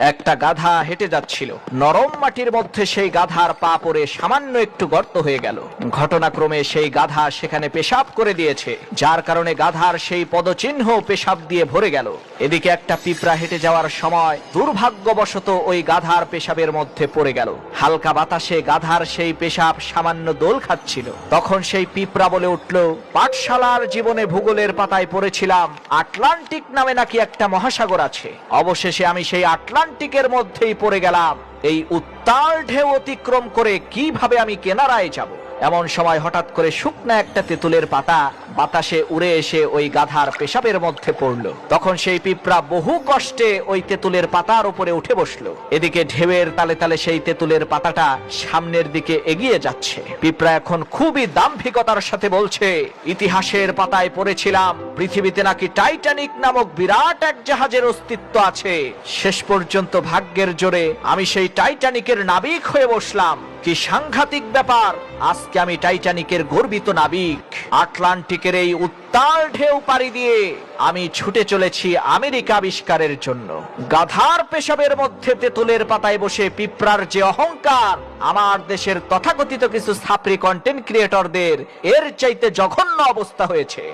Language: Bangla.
একটা গাধা হেঁটে যাচ্ছিল। নরম মাটির মধ্যে সেই গাধার পা পড়ে সামান্য একটু গর্ত হয়ে গেল। ঘটনাক্রমে সেই গাধা সেখানে পেশাব করে দিয়েছে, যার কারণে গাধার সেই পদচিহ্ন পেশাব দিয়ে ভরে গেল। এদিকে একটা পিঁপড়া হেঁটে যাওয়ার সময় দুর্ভাগ্যবশত ওই গাধার পেশাবের মধ্যে পড়ে গেল। হালকা বাতাসে গাধার সেই পেশাব সামান্য দোল খাচ্ছিল। তখন সেই পিঁপড়া বলে উঠল, পাঠশালার জীবনে ভূগোলের পাতায় পড়েছিলাম আটলান্টিক নামে নাকি একটা মহাসাগর আছে। অবশেষে আমি সেই আটলান্টিকের মধ্যেই পড়ে গেলাম। এই উত্তাল ঢেউ অতিক্রম করে কিভাবে আমি কিনারায় যাব? এমন সময় হঠাৎ করে শুকনা একটা তেঁতুলের পাতা বাতাসে উড়ে এসে ওই গাধার পেশাবের মধ্যে পড়লো। তখন সেই পিঁপড়া বহু কষ্টে ওই তেঁতুলের পাতার উপরে উঠে বসলো। এদিকে ঢেউয়ের তালে তালে সেই তেঁতুলের পাতাটা সামনের দিকে এগিয়ে যাচ্ছে। পিঁপড়া এখন খুবই দাম্ভিকতার সাথে বলছে, ইতিহাসের পাতায় পড়েছিলাম পৃথিবীতে নাকি টাইটানিক নামক বিরাট এক জাহাজের অস্তিত্ব আছে। শেষ পর্যন্ত ভাগ্যের জোরে আমি সেই টাইটানিকের নাবিক হয়ে বসলাম। কি সাংঘাতিক ব্যাপার! আজকে আমি টাইটানিকের গর্বিত নাবিক। আটলান্টিকের এই উত্তাল ঢেউ পাড়ি দিয়ে আমি ছুটে চলেছি আমেরিকা আবিষ্কারের জন্য। গাধার পেশাবের মধ্যে তেঁতুলের পাতায় বসে পিঁপড়ার যে অহংকার, আমার দেশের তথাকথিত কিছু ছাপরি কন্টেন্ট ক্রিয়েটরদের এর চাইতে জঘন্য অবস্থা হয়েছে।